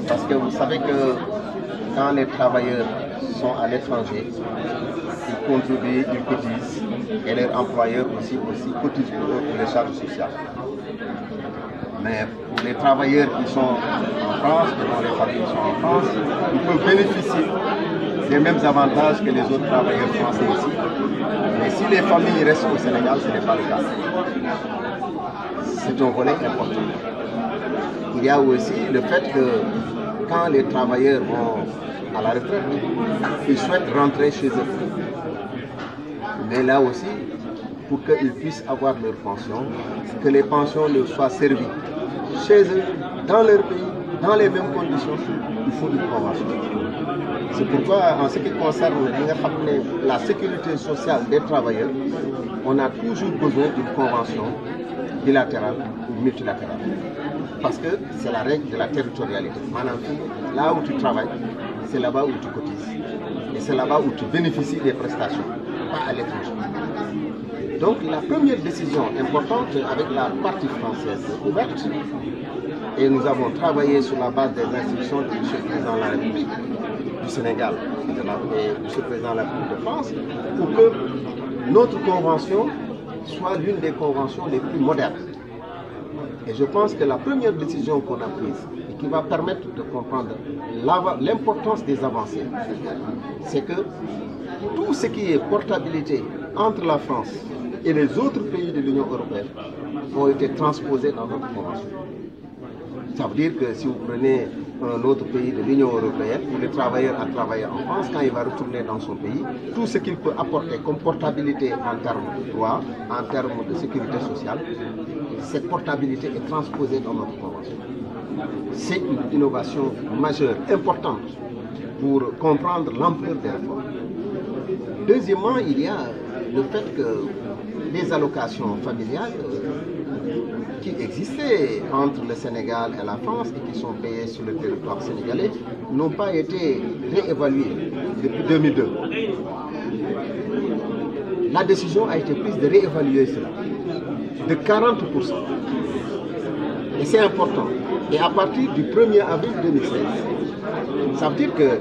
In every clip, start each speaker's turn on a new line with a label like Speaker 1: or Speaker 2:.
Speaker 1: Parce que vous savez que quand les travailleurs sont à l'étranger, ils contribuent, ils cotisent, et leurs employeurs aussi cotisent pour eux pour les charges sociales. Mais pour les travailleurs qui sont en France, dont les familles sont en France, ils peuvent bénéficier des mêmes avantages que les autres travailleurs français ici. Mais si les familles restent au Sénégal, ce n'est pas le cas. C'est un volet important. Il y a aussi le fait que quand les travailleurs vont à la retraite, ils souhaitent rentrer chez eux. Mais là aussi, pour qu'ils puissent avoir leur pension, que les pensions leur soient servies chez eux, dans leur pays, dans les mêmes conditions, il faut une convention. C'est pourquoi, en ce qui concerne la sécurité sociale des travailleurs, on a toujours besoin d'une convention bilatérale ou multilatérale. Parce que c'est la règle de la territorialité. Là où tu travailles, c'est là-bas où tu cotises. Et c'est là-bas où tu bénéficies des prestations, pas à l'étranger. Donc la première décision importante avec la partie française ouverte, et nous avons travaillé sur la base des instructions du M. le Président de la République du Sénégal et du M. le Président de la République de France, pour que notre convention soit l'une des conventions les plus modernes. Et je pense que la première décision qu'on a prise et qui va permettre de comprendre l'importance des avancées, c'est que tout ce qui est portabilité entre la France et les autres pays de l'Union européenne ont été transposés dans notre convention. Ça veut dire que si vous prenez un autre pays de l'Union européenne, où le travailleur a travaillé en France, quand il va retourner dans son pays, tout ce qu'il peut apporter comme portabilité en termes de droit, en termes de sécurité sociale, cette portabilité est transposée dans notre convention. C'est une innovation majeure, importante, pour comprendre l'ampleur des réformes. Deuxièmement, il y a le fait que les allocations familiales qui existaient entre le Sénégal et la France et qui sont payées sur le territoire sénégalais n'ont pas été réévaluées depuis 2002. La décision a été prise de réévaluer cela de 40%. Et c'est important. Et à partir du 1er avril 2016, ça veut dire que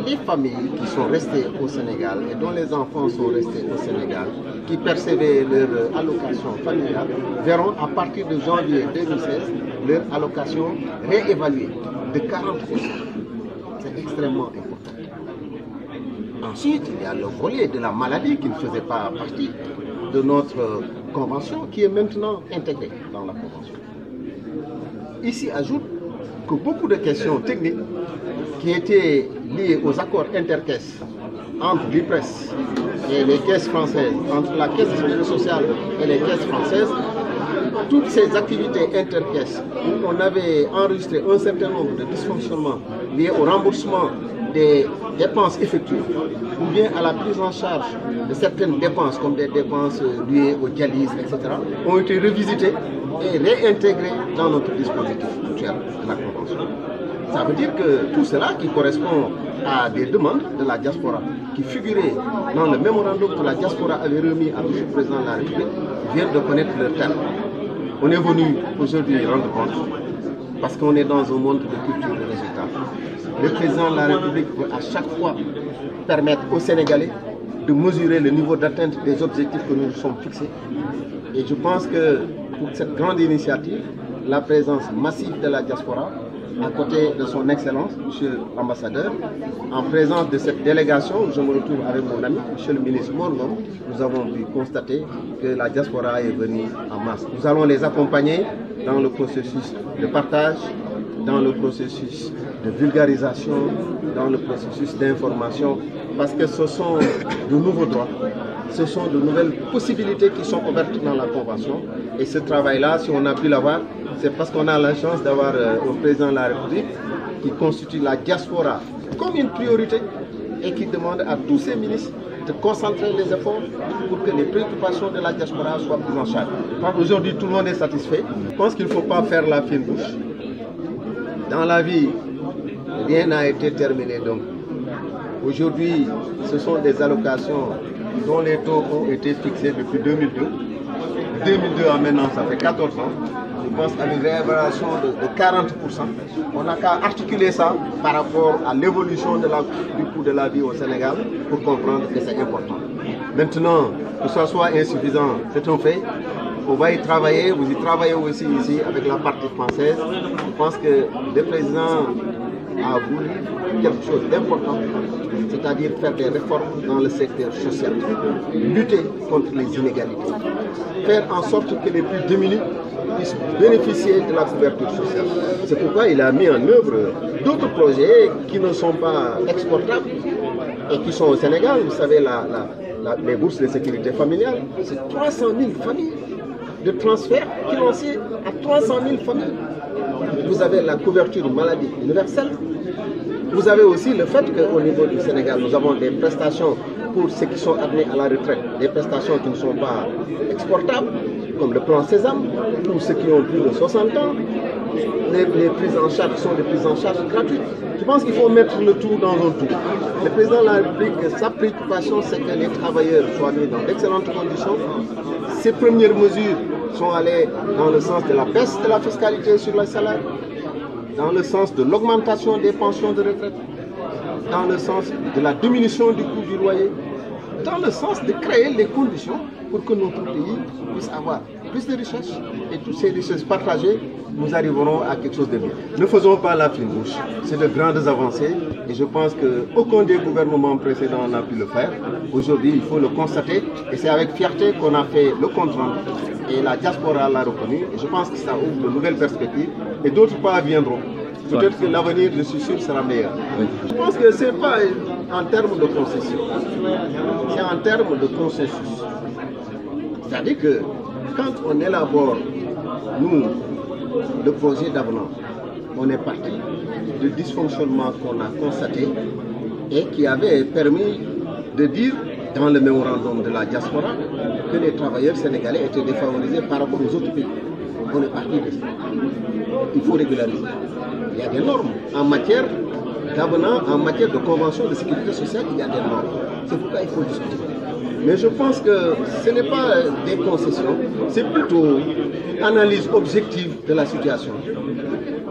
Speaker 1: les familles qui sont restées au Sénégal et dont les enfants sont restés au Sénégal, qui percevaient leur allocation familiale, verront à partir de janvier 2016 leur allocation réévaluée de 40%. C'est extrêmement important. Ensuite, il y a le volet de la maladie qui ne faisait pas partie de notre convention, qui est maintenant intégré dans la convention. Ici, ajoute que beaucoup de questions techniques qui étaient liées aux accords intercaisses entre l'IPRES et les caisses françaises, entre la caisse de sécurité sociale et les caisses françaises, toutes ces activités intercaisses où on avait enregistré un certain nombre de dysfonctionnements liés au remboursement des dépenses effectuées ou bien à la prise en charge de certaines dépenses comme des dépenses liées aux dialyses, etc., ont été revisitées et réintégrées dans notre dispositif actuel de la Convention. Ça veut dire que tout cela qui correspond à des demandes de la diaspora qui figuraient dans le mémorandum que la diaspora avait remis à M. le Président de la République vient de connaître leur terme. On est venu aujourd'hui rendre compte parce qu'on est dans un monde de culture de résultats. Le Président de la République veut à chaque fois permettre aux Sénégalais de mesurer le niveau d'atteinte des objectifs que nous nous sommes fixés. Et je pense que pour cette grande initiative, la présence massive de la diaspora, à côté de son Excellence, Monsieur l'Ambassadeur, en présence de cette délégation, je me retrouve avec mon ami, Monsieur le ministre Morgon, nous avons pu constater que la diaspora est venue en masse. Nous allons les accompagner dans le processus de partage, dans le processus de vulgarisation, dans le processus d'information, parce que ce sont de nouveaux droits, ce sont de nouvelles possibilités qui sont ouvertes dans la Convention. Et ce travail-là, si on a pu l'avoir, c'est parce qu'on a la chance d'avoir un président de la République qui constitue la diaspora comme une priorité et qui demande à tous ses ministres de concentrer les efforts pour que les préoccupations de la diaspora soient prises en charge. Aujourd'hui, tout le monde est satisfait. Je pense qu'il ne faut pas faire la fine bouche. Dans la vie, rien n'a été terminé. Donc, aujourd'hui, ce sont des allocations dont les taux ont été fixés depuis 2002. 2002 à maintenant, ça fait 14 ans. je pense à une réévaluation de 40%. On n'a qu'à articuler ça par rapport à l'évolution du coût de la vie au Sénégal pour comprendre que c'est important. Maintenant, que ça soit insuffisant, c'est un fait. On va y travailler, vous y travaillez aussi ici avec la partie française. Je pense que le président a voulu quelque chose d'important, c'est-à-dire faire des réformes dans le secteur social, lutter contre les inégalités, faire en sorte que les plus démunis puissent bénéficier de la couverture sociale. C'est pourquoi il a mis en œuvre d'autres projets qui ne sont pas exportables et qui sont au Sénégal. Vous savez, les bourses de sécurité familiale, c'est 300 000 familles de transfert financiers à 300 000 familles. Vous avez la couverture maladie universelle. Vous avez aussi le fait qu'au niveau du Sénégal, nous avons des prestations pour ceux qui sont admis à la retraite, des prestations qui ne sont pas exportables, comme le plan Sésame, pour ceux qui ont plus de 60 ans. Les prises en charge sont des prises en charge gratuites. Je pense qu'il faut mettre le tout dans un tout. Le président de la République, sa préoccupation, c'est que les travailleurs soient mis dans d'excellentes conditions. Ses premières mesures sont allées dans le sens de la baisse de la fiscalité sur les salaires, dans le sens de l'augmentation des pensions de retraite, dans le sens de la diminution du coût du loyer, dans le sens de créer les conditions pour que notre pays puisse avoir plus de richesses et toutes ces richesses partagées, nous arriverons à quelque chose de mieux. Ne faisons pas la fine bouche, c'est de grandes avancées et je pense qu'aucun des gouvernements précédents n'a pu le faire. Aujourd'hui, il faut le constater et c'est avec fierté qu'on a fait le compte rendu et la diaspora l'a reconnu et je pense que ça ouvre de nouvelles perspectives et d'autres pas viendront. Peut-être que l'avenir, je suis sûr, sera meilleur. Je pense que ce n'est pas en termes de concession, c'est en termes de consensus. C'est-à-dire que quand on élabore, nous, le projet d'avenant, on est parti de dysfonctionnement qu'on a constaté et qui avait permis de dire dans le mémorandum de la diaspora que les travailleurs sénégalais étaient défavorisés par rapport aux autres pays. On est parti de ça. Il faut régulariser. Il y a des normes en matière d'avenant, en matière de convention de sécurité sociale, il y a des normes. C'est pourquoi il faut discuter. Mais je pense que ce n'est pas des concessions, c'est plutôt analyse objective de la situation.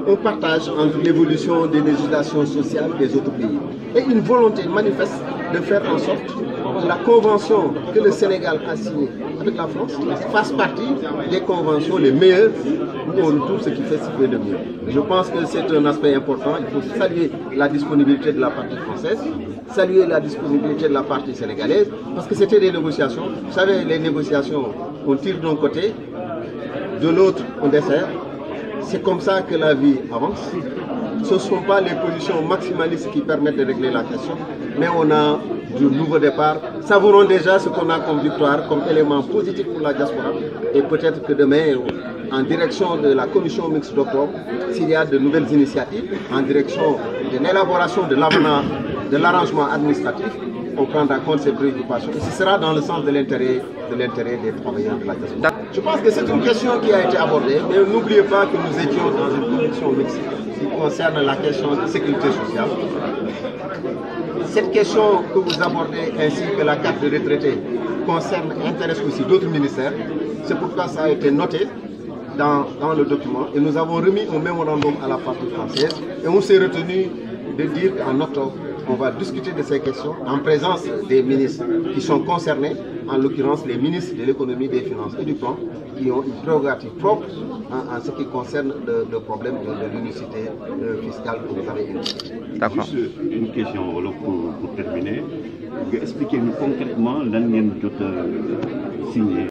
Speaker 1: Un partage entre l'évolution des législations sociales des autres pays et une volonté manifeste de faire en sorte que la convention que le Sénégal a signée avec la France fasse partie des conventions les meilleures où on retrouve ce qui fait si peu de mieux. Je pense que c'est un aspect important. Il faut saluer la disponibilité de la partie française, saluer la disponibilité de la partie sénégalaise, parce que c'était des négociations. Vous savez, les négociations, on tire d'un côté, de l'autre, on dessert. C'est comme ça que la vie avance. Ce ne sont pas les positions maximalistes qui permettent de régler la question, mais on a du nouveau départ. Savourons déjà ce qu'on a comme victoire, comme élément positif pour la diaspora. Et peut-être que demain, en direction de la commission mixte d'octobre, s'il y a de nouvelles initiatives, en direction de l'élaboration de l'avenant, de l'arrangement administratif, on prendra compte de ces préoccupations. Et ce sera dans le sens de l'intérêt des travailleurs de la diaspora. Je pense que c'est une question qui a été abordée, mais n'oubliez pas que nous étions dans une commission mixte qui concerne la question de sécurité sociale. Cette question que vous abordez ainsi que la carte de retraité intéresse aussi d'autres ministères. C'est pourquoi ça a été noté dans le document et nous avons remis un mémorandum à la partie française et on s'est retenu de dire qu'en octobre, on va discuter de ces questions en présence des ministres qui sont concernés, en l'occurrence les ministres de l'économie, des finances et du plan, qui ont une prérogative propre en ce qui concerne le problème de l'unicité fiscale que vous avez évoqué.
Speaker 2: D'accord. Juste une question pour terminer. Expliquez-nous concrètement l'année signé.